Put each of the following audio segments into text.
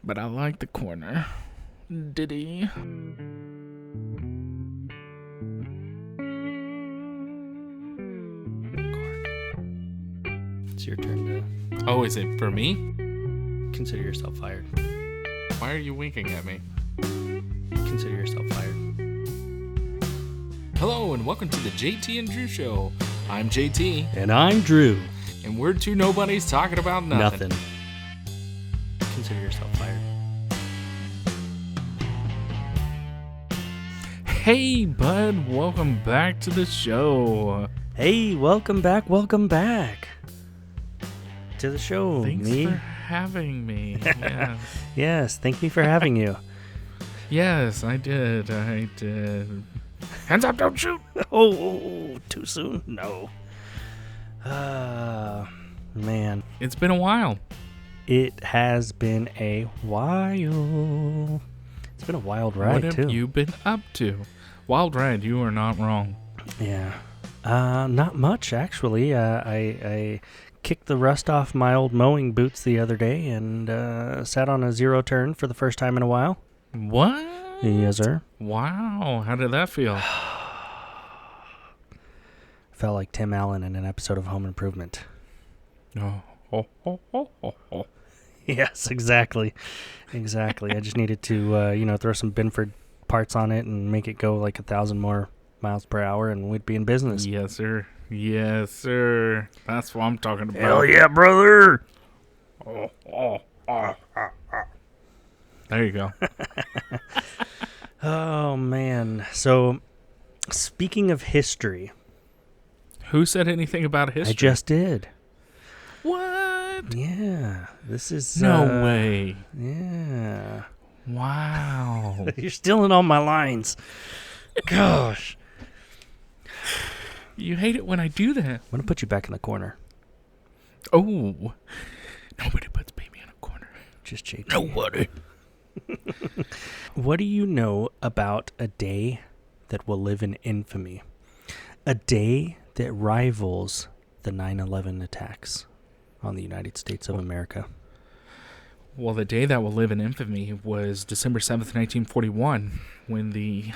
but I like the corner. Diddy. It's your turn to Oh, is it for me? consider yourself fired. Why are you winking at me? Consider yourself fired. Hello and welcome to the JT and Drew Show. I'm JT. And I'm Drew. And we're two nobodies talking about nothing. Consider yourself fired. Hey, bud. Welcome back to the show. Hey, welcome back to the show. Thanks for having me. Yes. Yes, thank me for having you. Yes, I did. Hands up, don't shoot. Oh, too soon? No. Man. It's been a while. It has been a while. It's been a wild ride, What too. have you been up to? Wild ride, you are not wrong. Yeah. Not much, actually. I kicked the rust off my old mowing boots the other day and sat on a zero turn for the first time in a while. What? Yes, sir. Wow, how did that feel? Felt like Tim Allen in an episode of Home Improvement. Oh. Yes, exactly. Exactly. I just needed to, throw some Binford parts on it and make it go like 1,000 more miles per hour, and we'd be in business. Yes, sir. Yes, sir. That's what I'm talking about. Hell yeah, brother! There you go. Oh, man. So, speaking of history. Who said anything about history? I just did. What? Yeah. This is... No way. Yeah. Wow. You're stealing all my lines. Gosh. You hate it when I do that. I'm going to put you back in the corner. Oh. Nobody puts baby in a corner. Just JT. Nobody. What do you know about a day that will live in infamy? A day that rivals the 9/11 attacks on the United States of America. Well, the day that will live in infamy was December 7th, 1941, when the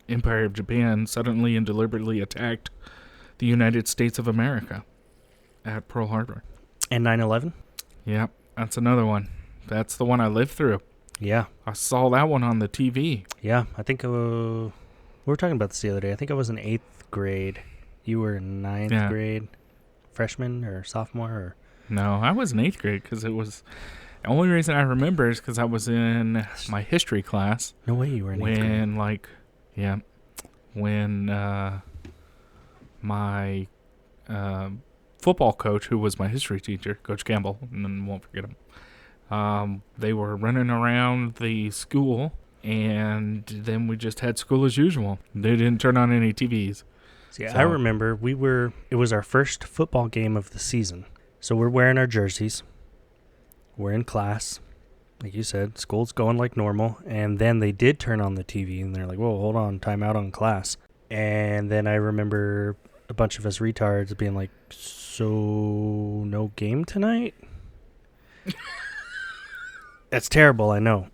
Empire of Japan suddenly and deliberately attacked the United States of America at Pearl Harbor. And 9/11? Yep, that's another one. That's the one I lived through. Yeah. I saw that one on the TV. Yeah, I think we were talking about this the other day. I think I was in 8th grade. You were in 9th grade, freshman or sophomore? Or? No, I was in 8th grade because it was... The only reason I remember is because I was in my history class. No way you were in 8th grade. When my football coach, who was my history teacher, Coach Campbell, and then won't forget him, they were running around the school, and then we just had school as usual. They didn't turn on any TVs. See, I remember it was our first football game of the season. So we're wearing our jerseys. We're in class. Like you said, school's going like normal. And then they did turn on the TV, and they're like, whoa, hold on, time out on class. And then I remember a bunch of us retards being like, so no game tonight? That's terrible, I know.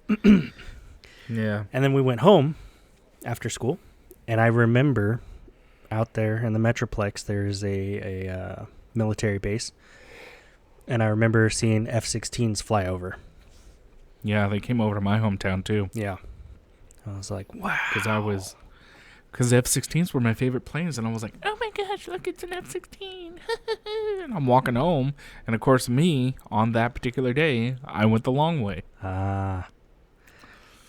Yeah. And then we went home after school, and I remember out there in the Metroplex, there's a military base, and I remember seeing F-16s fly over. Yeah, they came over to my hometown, too. Yeah. I was like, wow. Because F-16s were my favorite planes, and I was like, oh my gosh, look, it's an F-16. And I'm walking home, and of course me, on that particular day, I went the long way. Yeah.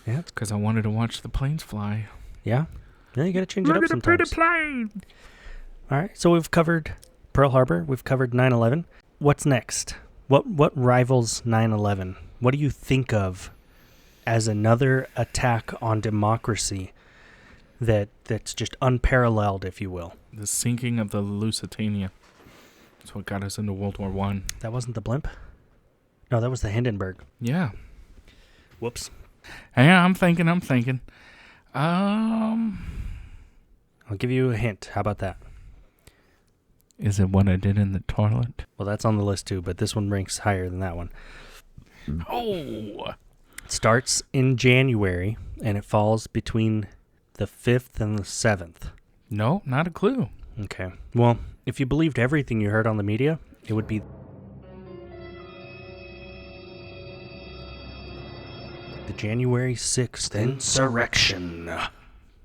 Because I wanted to watch the planes fly. Yeah? Yeah, you got to change it up sometimes. Look at the pretty plane. All right, so we've covered Pearl Harbor. We've covered 9/11. What's next? What rivals 9/11? What do you think of as another attack on democracy that's just unparalleled, if you will? The sinking of the Lusitania. That's what got us into World War I. That wasn't the blimp? No, that was the Hindenburg. Yeah. Whoops. Yeah, I'm thinking. I'll give you a hint. How about that? Is it what I did in the toilet? Well, that's on the list too, but this one ranks higher than that one. Oh, It starts in January, and it falls between the 5th and the 7th. no, not a clue. Okay. Well, if you believed everything you heard on the media, it would be the January 6th insurrection. I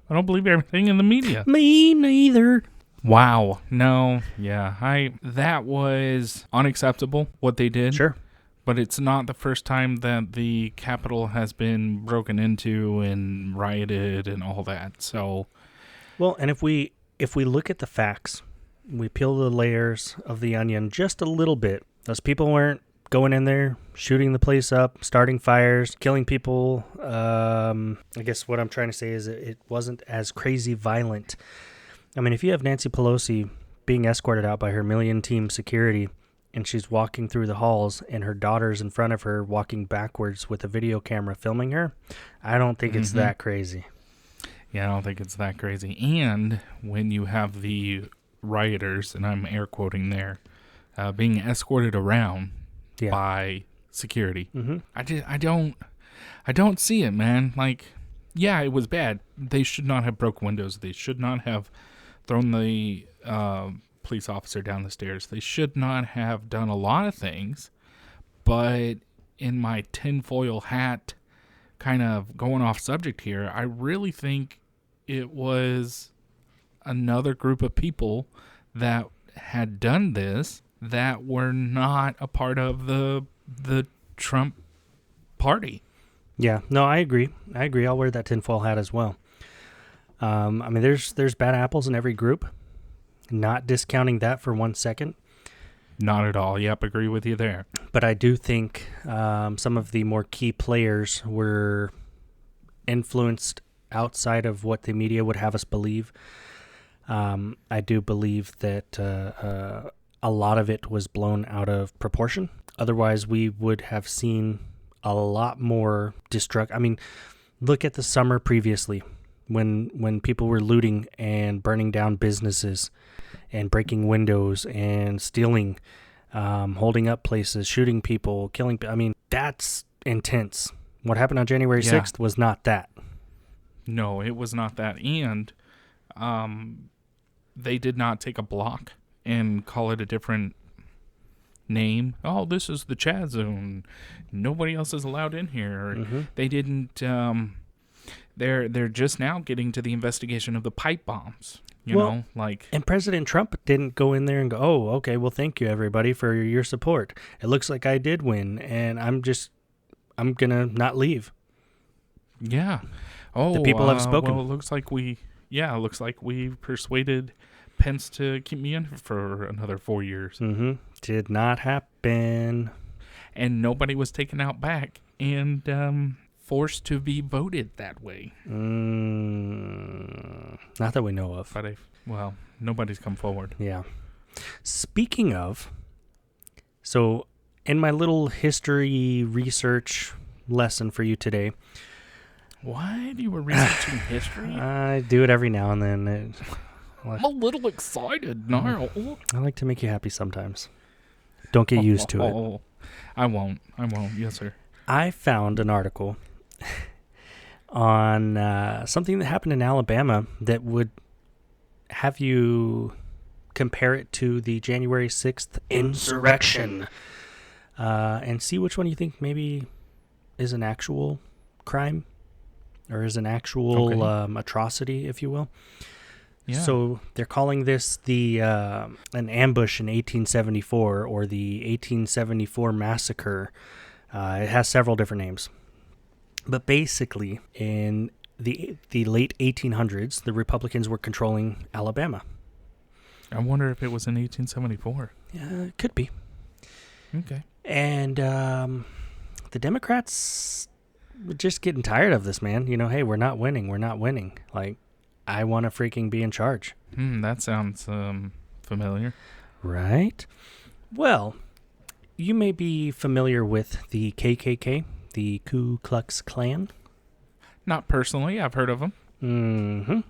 don't believe everything in the media. Me neither. Wow. No. Yeah. That was unacceptable what they did. Sure. But it's not the first time that the Capitol has been broken into and rioted and all that. So, Well, and if we look at the facts, we peel the layers of the onion just a little bit. Those people weren't going in there, shooting the place up, starting fires, killing people. I guess what I'm trying to say is it wasn't as crazy violent. I mean, if you have Nancy Pelosi being escorted out by her million-team security, and she's walking through the halls, and her daughter's in front of her walking backwards with a video camera filming her, I don't think it's that crazy. yeah, I don't think it's that crazy. And when you have the rioters, and I'm air quoting there, being escorted around by security, I don't see it, man. Like, yeah, it was bad. They should not have broke windows. They should not have thrown the police officer down the stairs. They should not have done a lot of things. But in my tinfoil hat, kind of going off subject here, I really think it was another group of people that had done this that were not a part of the Trump party. Yeah, no, I agree. I'll wear that tinfoil hat as well. I mean, there's bad apples in every group. Not discounting that for 1 second. Not at all. Yep, agree with you there. But I do think some of the more key players were influenced outside of what the media would have us believe. I do believe that a lot of it was blown out of proportion. Otherwise, we would have seen a lot more destruction. I mean, look at the summer previously when people were looting and burning down businesses and breaking windows and stealing, holding up places, shooting people, killing. I mean, that's intense. What happened on January 6th was not that. No, it was not that. And they did not take a block and call it a different name. Oh, this is the Chad Zone. Nobody else is allowed in here. They didn't. They're just now getting to the investigation of the pipe bombs. You know, like. And President Trump didn't go in there and go, "Oh, okay, well, thank you everybody for your support. It looks like I did win, and I'm gonna not leave." Yeah. Oh, the people have spoken. Well, it looks like we persuaded Pence to keep me in for another 4 years. Did not happen. And nobody was taken out back and forced to be voted that way. Not that we know of. But nobody's come forward. Yeah. Speaking of, so in my little history research lesson for you today. What? You were researching history? I do it every now and then. I'm a little excited now. I like to make you happy sometimes. Don't get used to it. I won't. Yes, sir. I found an article on something that happened in Alabama that would have you compare it to the January 6th insurrection and see which one you think maybe is an actual crime or is an actual atrocity, if you will. Yeah. So they're calling this an ambush in 1874 or the 1874 Massacre. It has several different names. But basically, in the late 1800s, the Republicans were controlling Alabama. I wonder if it was in 1874. Yeah, it could be. Okay. And the Democrats were just getting tired of this, man. You know, hey, we're not winning. Like, I want to freaking be in charge. That sounds familiar. Right? Well, you may be familiar with the KKK, the Ku Klux Klan. Not personally. I've heard of them.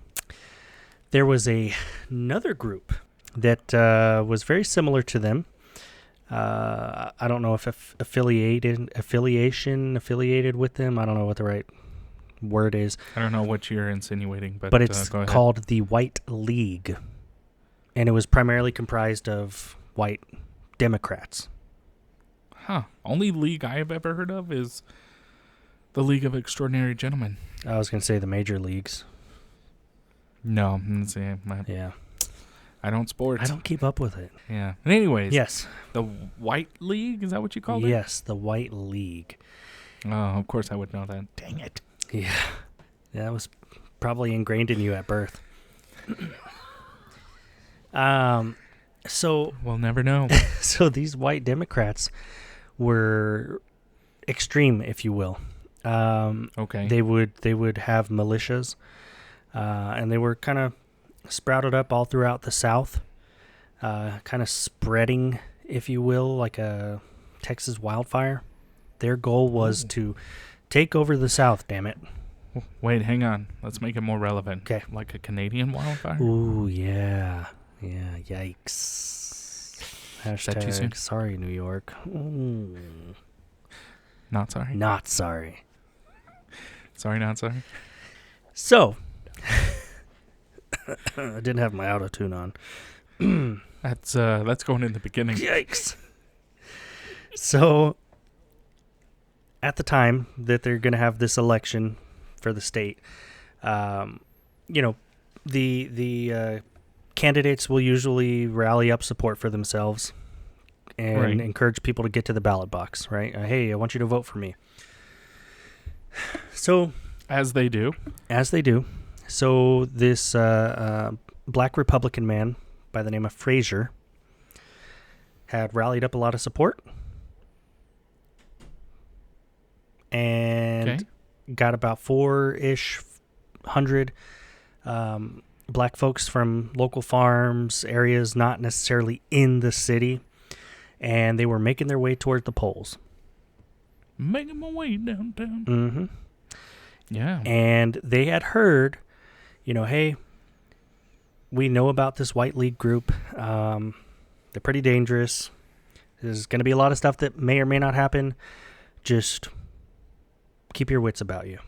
There was another group that was very similar to them. I don't know if affiliated with them. I don't know what the right word is. I don't know what you're insinuating, but it's go ahead. called the White League, and it was primarily comprised of white Democrats. Huh. Only league I have ever heard of is the League of Extraordinary Gentlemen. I was going to say the major leagues. No, Yeah. I don't sports. I don't keep up with it. Yeah. And anyways. Yes. The White League, is that what you called it? Yes, the White League. Oh, of course I would know that. Dang it. Yeah. That was probably ingrained in you at birth. So We'll never know. So these white Democrats were extreme, if you will. Okay. They would have militias, and they were kind of sprouted up all throughout the South, kind of spreading, if you will, like a Texas wildfire. Their goal was to take over the South, damn it. Wait, hang on. Let's make it more relevant. Okay. Like a Canadian wildfire? Ooh, yeah. Yeah, yikes. that too soon? Hashtag sorry, New York. Ooh. Not sorry? Not sorry. Sorry, not sorry? So, I didn't have my auto-tune on. That's going in the beginning. Yikes. So, at the time that they're going to have this election for the state, the candidates will usually rally up support for themselves and encourage people to get to the ballot box, right? Hey, I want you to vote for me. So, As they do. So this black Republican man by the name of Fraser had rallied up a lot of support and got about 400 black folks from local farms, areas not necessarily in the city, and they were making their way toward the polls. Making my way downtown. Mm-hmm. Yeah. And they had heard, hey, we know about this White League group. They're pretty dangerous. There's going to be a lot of stuff that may or may not happen. Just keep your wits about you.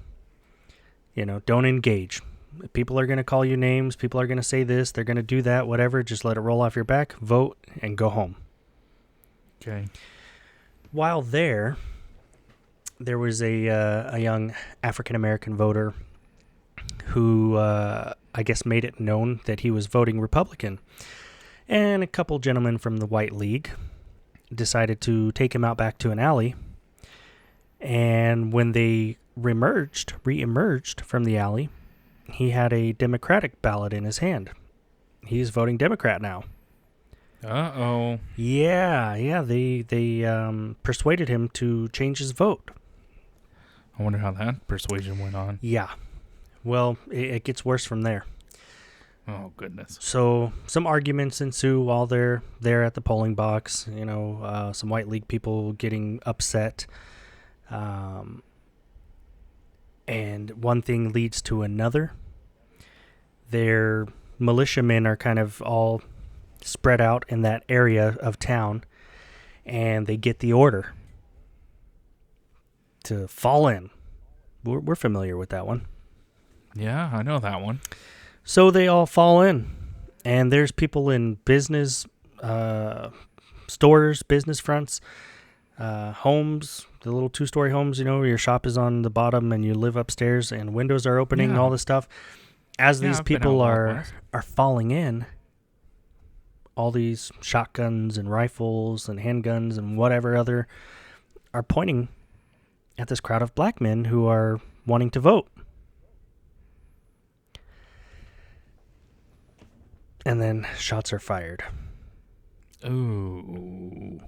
Don't engage. People are going to call you names. People are going to say this. They're going to do that, whatever. Just let it roll off your back. Vote and go home. Okay. While there was a young African-American voter who I guess made it known that he was voting Republican. And a couple gentlemen from the White League decided to take him out back to an alley. And when they re-emerged from the alley, he had a Democratic ballot in his hand. He's voting Democrat now. Uh-oh. Yeah, they persuaded him to change his vote. I wonder how that persuasion went on. Yeah. Well, it gets worse from there. Oh, goodness. So some arguments ensue while they're there at the polling box. Some White League people getting upset. And one thing leads to another. Their militiamen are kind of all spread out in that area of town, and they get the order to fall in. We're familiar with that one. Yeah, I know that one. So they all fall in, and there's people in business stores, business fronts, homes, the little 2-story homes, where your shop is on the bottom and you live upstairs and windows are opening and all this stuff. As these people are falling in, all these shotguns and rifles and handguns and whatever other are pointing at this crowd of black men who are wanting to vote. And then shots are fired. Ooh.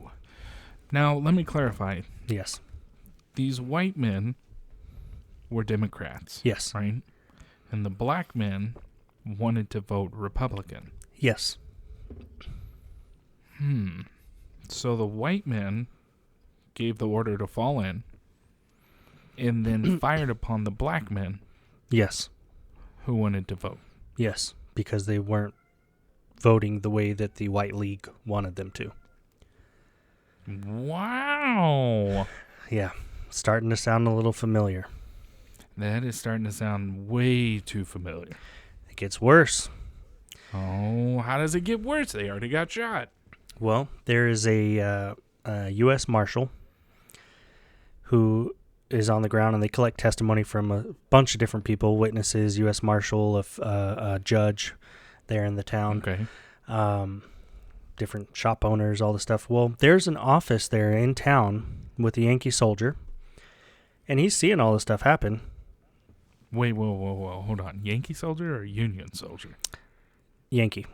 Now, let me clarify. Yes. These white men were Democrats. Yes. Right? And the black men wanted to vote Republican. Yes. So the white men gave the order to fall in and then fired upon the black men. Yes. Who wanted to vote. Yes, because they weren't voting the way that the White League wanted them to. Wow. Yeah, starting to sound a little familiar. That is starting to sound way too familiar. It gets worse. Oh, how does it get worse? They already got shot. Well, there is a U.S. Marshal who is on the ground, and they collect testimony from a bunch of different people, witnesses, U.S. Marshal, a judge there in the town, Okay. different shop owners, all the stuff. Well, there's an office there in town with a Yankee soldier, and he's seeing all this stuff happen. Wait, whoa. Hold on. Yankee soldier or Union soldier? Yankee.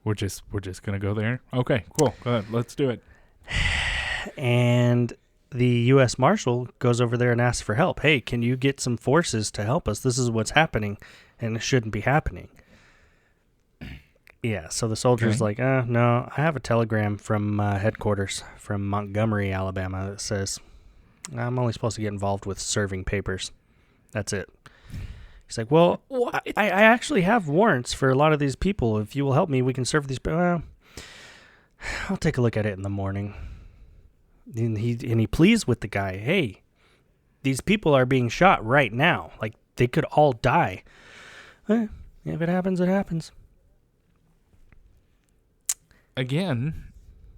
We're just gonna go there. Okay, cool. Go ahead. Let's do it. And the U.S. Marshal goes over there and asks for help. Hey, can you get some forces to help us? This is what's happening, and it shouldn't be happening. Yeah, so the soldier's like, no, I have a telegram from headquarters from Montgomery, Alabama that says I'm only supposed to get involved with serving papers. That's it. He's like, well, I actually have warrants for a lot of these people. If you will help me, we can serve these. Well, I'll take a look at it in the morning. And he pleads with the guy, hey, these people are being shot right now. Like, they could all die. If it happens, it happens. Again,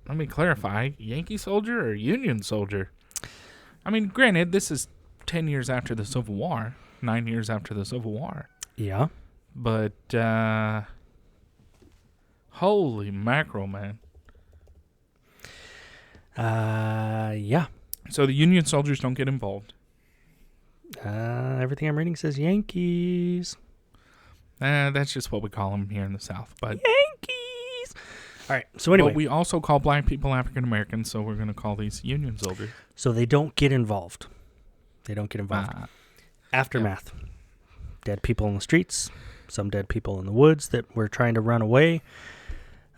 let me clarify. Yankee soldier or Union soldier? I mean, granted, this is 10 years after the Civil War. 9 years after the Civil War. Yeah. But, holy mackerel, man. Yeah. So the Union soldiers don't get involved. Everything I'm reading says Yankees. That's just what we call them here in the South. But Yankees! All right, so anyway. But we also call black people African Americans, so we're going to call these Union soldiers. So they don't get involved. Aftermath. Yeah. Dead people in the streets, some dead people in the woods that were trying to run away.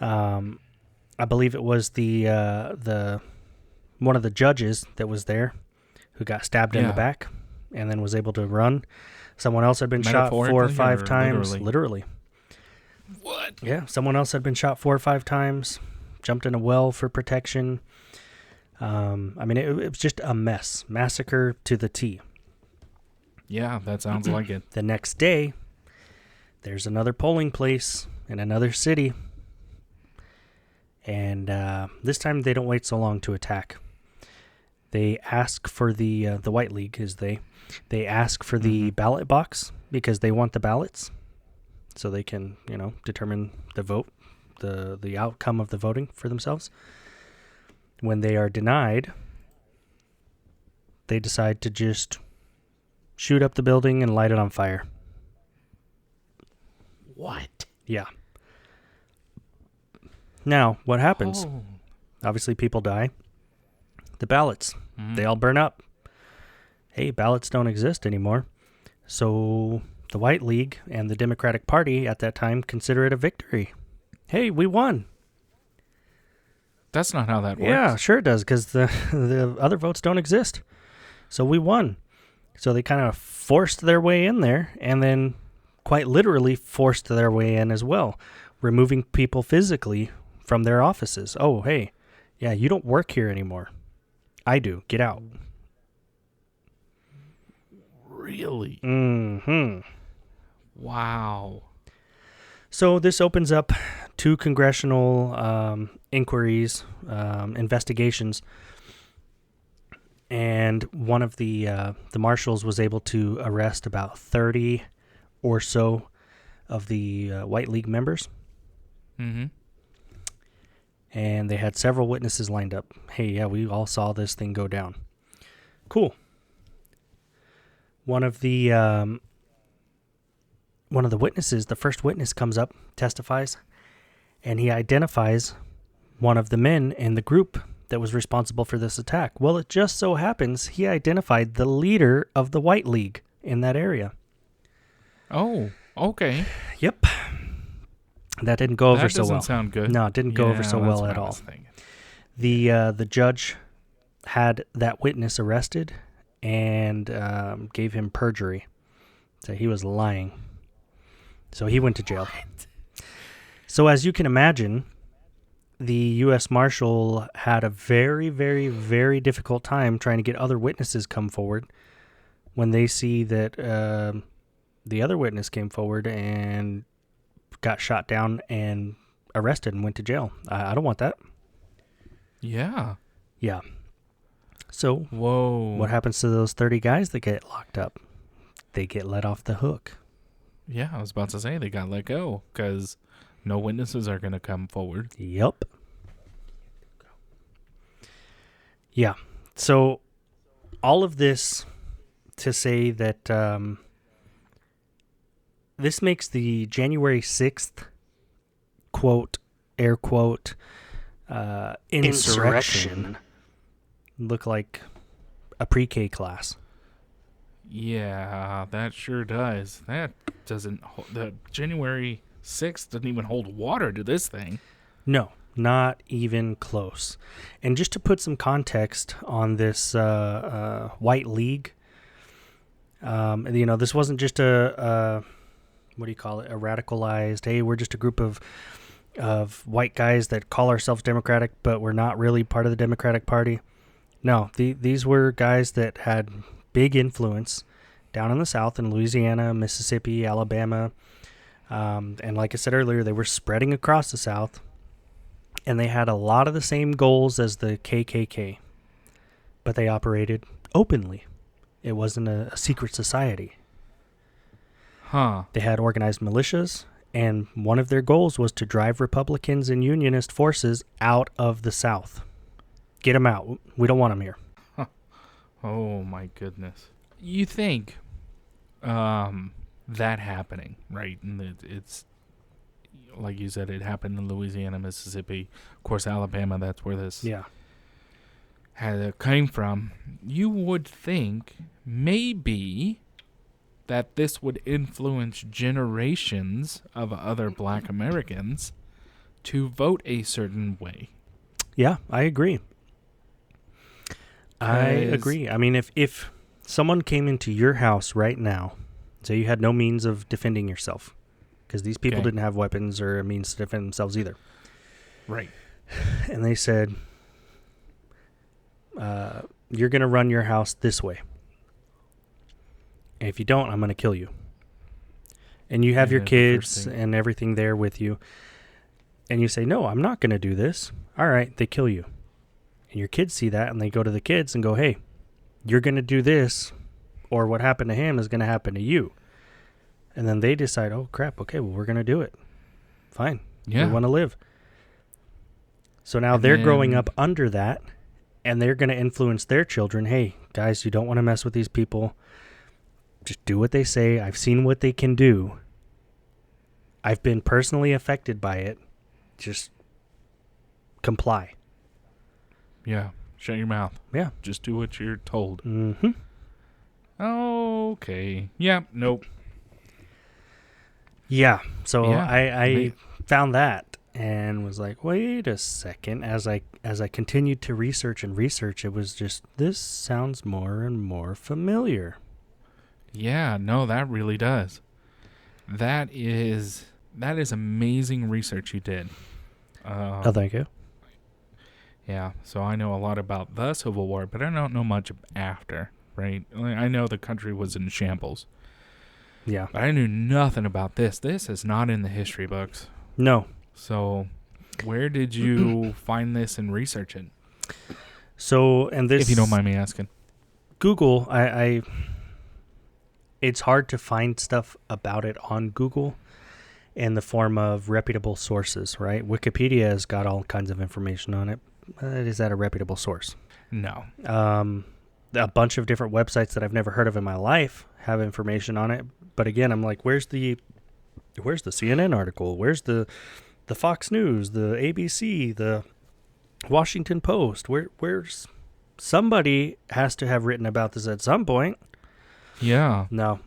I believe it was the one of the judges that was there who got stabbed in the back and then was able to run. Someone else had been shot 4 or 5 times. Literally. What? Yeah, someone else had been shot 4 or 5 times, jumped in a well for protection. I mean, it was just a mess. Massacre to the T. Yeah, that sounds like it. The next day, there's another polling place in another city. And this time they don't wait so long to attack. They ask for the White League, they ask for the ballot box because they want the ballots so they can, determine the vote, the outcome of the voting for themselves. When they are denied, they decide to just shoot up the building and light it on fire. What? Yeah. Now, what happens? Obviously, people die. The ballots, they all burn up. Hey, ballots don't exist anymore. So the White League and the Democratic Party at that time consider it a victory. Hey, we won. That's not how that works. Yeah, sure it does, because the other votes don't exist. So we won. So they kind of forced their way in there, and then quite literally forced their way in as well, removing people physically from their offices. Oh, hey, yeah, you don't work here anymore. I do. Get out. Really? Mm-hmm. Wow. So this opens up 2 congressional inquiries, investigations, and one of the marshals was able to arrest about 30 or so of the White League members. Mm-hmm. And they had several witnesses lined up. Hey, yeah, we all saw this thing go down. Cool. One of the witnesses, the first witness comes up, testifies, and he identifies one of the men in the group that was responsible for this attack. Well, it just so happens he identified the leader of the White League in that area. Oh, okay. Yep. That didn't go over so well. That doesn't sound good. No, it didn't go over so well at all. The judge had that witness arrested and gave him perjury. So he was lying. So he went to jail. So as you can imagine, the U.S. Marshal had a very, very, very difficult time trying to get other witnesses come forward when they see that the other witness came forward and got shot down and arrested and went to jail. I don't want that. Yeah. Yeah. So Whoa. what happens to those 30 guys that get locked up? They get let off the hook. Yeah, I was about to say they got let go because no witnesses are going to come forward. Yep. Yeah. So all of this to say that this makes the January 6th, quote, air quote, insurrection look like a pre-K class. Yeah, that sure does. That doesn't... The January 6th doesn't even hold water to this thing. No, not even close. And just to put some context on this white league, this wasn't just a what do you call it? A radicalized, hey, we're just a group of white guys that call ourselves Democratic, but we're not really part of the Democratic Party. No, these were guys that had big influence down in the South in Louisiana, Mississippi, Alabama. And like I said earlier, they were spreading across the South. And they had a lot of the same goals as the KKK. But they operated openly. It wasn't a secret society. Huh. They had organized militias, and one of their goals was to drive Republicans and Unionist forces out of the South. Get them out. We don't want them here. Huh. Oh, my goodness. You think that happening, right? And it's, like you said, it happened in Louisiana, Mississippi. Of course, Alabama, that's where this came from. You would think maybe that this would influence generations of other black Americans to vote a certain way. Yeah, I agree. I agree. I mean, if someone came into your house right now, say you had no means of defending yourself, because these people didn't have weapons or a means to defend themselves either. Right. And they said, you're going to run your house this way. And if you don't, I'm going to kill you. And you have your kids and everything there with you. And you say, no, I'm not going to do this. All right, they kill you. And your kids see that and they go to the kids and go, hey, you're going to do this, or what happened to him is going to happen to you. And then they decide, oh, crap, okay, well, we're going to do it. Fine. Yeah. We want to live. So now they're growing up under that, and they're going to influence their children. Hey, guys, you don't want to mess with these people. Just do what they say. I've seen what they can do. I've been personally affected by it. Just comply. Yeah. Shut your mouth. Yeah. Just do what you're told. Mm-hmm. Okay. Yeah. Nope. Yeah. So I found that and was like, wait a second. As I continued to research, it was just, this sounds more and more familiar. Yeah, no, that really does. That is amazing research you did. Oh, thank you. Yeah, so I know a lot about the Civil War, but I don't know much after, right? I know the country was in shambles. Yeah. But I knew nothing about this. This is not in the history books. No. So where did you find this and research it? So, and this... If you don't mind me asking. Google, it's hard to find stuff about it on Google in the form of reputable sources, right? Wikipedia has got all kinds of information on it. Is that a reputable source? No. A bunch of different websites that I've never heard of in my life have information on it. But again, I'm like, where's the CNN article? Where's the Fox News, the ABC, the Washington Post? Where's somebody has to have written about this at some point. Yeah. No.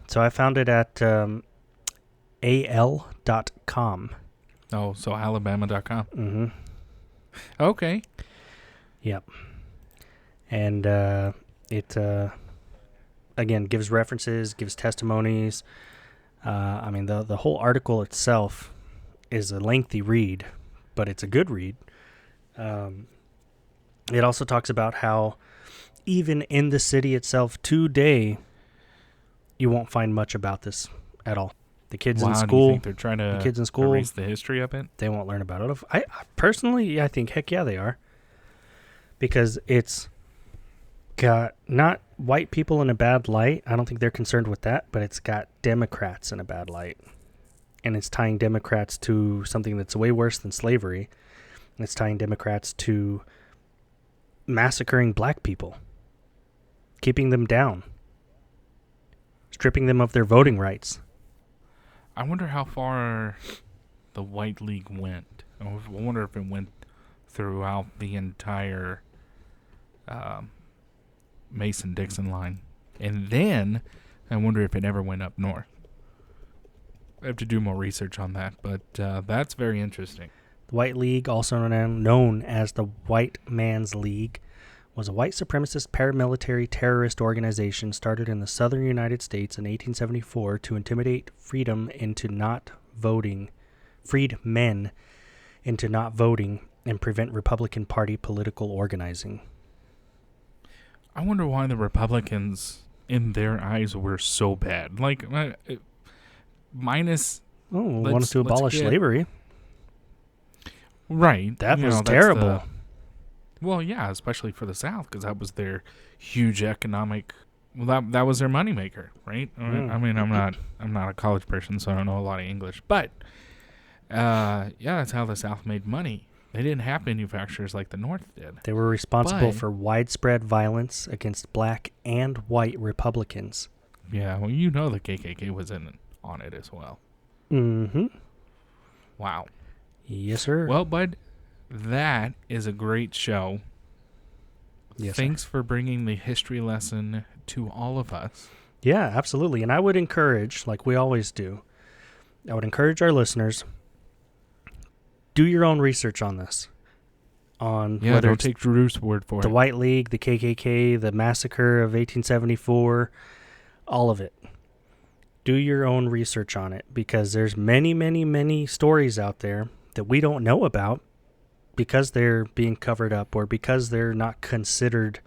So I found it at al.com. Oh, so alabama.com. Mm-hmm. Okay. Yep. And it, again, gives references, gives testimonies. I mean, the whole article itself is a lengthy read, but it's a good read. It also talks about how even in the city itself today, you won't find much about this at all. The kids in Do you school, think they're trying to erase the history of it? they won't learn about it. I personally, I think, heck yeah, they are. Because it's got not white people in a bad light. I don't think they're concerned with that, but it's got Democrats in a bad light. And it's tying Democrats to something that's way worse than slavery. And it's tying Democrats to massacring black people, keeping them down, stripping them of their voting rights. I wonder how far the White League went. I wonder if it went throughout the entire Mason-Dixon line. And then I wonder if it ever went up north. I have to do more research on that, but that's very interesting. The White League, also known as the White Man's League, was a white supremacist paramilitary terrorist organization started in the southern United States in 1874 to intimidate freedmen into not voting and prevent Republican Party political organizing. I wonder why the Republicans, in their eyes, were so bad. Like, minus... want us to abolish slavery. Right. That was terrible. Well, yeah, especially for the South, because that was their huge economic... Well, that was their moneymaker, right? I mean, I'm not a college person, so I don't know a lot of English. But, yeah, that's how the South made money. They didn't have manufacturers like the North did. They were responsible for widespread violence against black and white Republicans. Yeah, well, you know the KKK was on it as well. Mm-hmm. Wow. Yes, sir. Well, bud, that is a great show. Yes, Thanks for bringing the history lesson to all of us. Yeah, absolutely. And I would encourage, like we always do, I would encourage our listeners, do your own research on this. Whether don't take Drew's word for it. The White League, the KKK, the Massacre of 1874, all of it. Do your own research on it, because there's many, many, many stories out there that we don't know about because they're being covered up or because they're not considered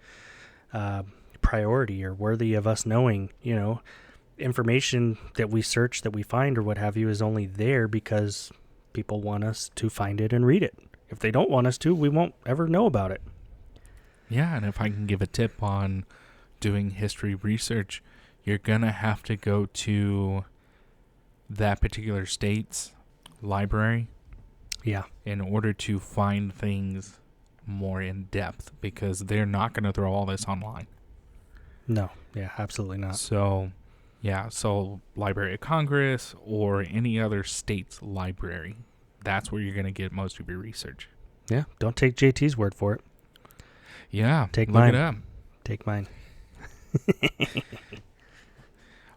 priority or worthy of us knowing. You know, information that we search, that we find or what have you is only there because people want us to find it and read it. If they don't want us to, we won't ever know about it. Yeah, and if I can give a tip on doing history research, you're going to have to go to that particular state's library. Yeah. In order to find things more in depth, because they're not going to throw all this online. No. Yeah, absolutely not. So, yeah. So Library of Congress or any other state's library. That's where you're going to get most of your research. Yeah. Don't take JT's word for it. Yeah. Take look mine. It up. Take mine.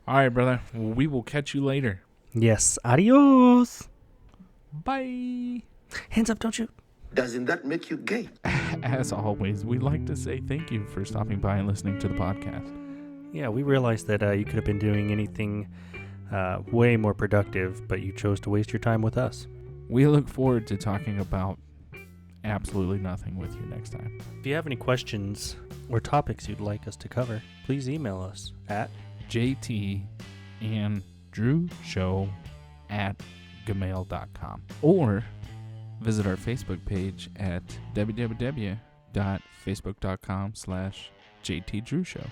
All right, brother. Well, we will catch you later. Yes. Adios. Bye. Hands up, don't shoot. Doesn't that make you gay? As always, we'd like to say thank you for stopping by and listening to the podcast. Yeah, we realized that you could have been doing anything way more productive, but you chose to waste your time with us. We look forward to talking about absolutely nothing with you next time. If you have any questions or topics you'd like us to cover, please email us at jtandrewshow@gmail.com or visit our Facebook page at www.facebook.com/JTDrewShow.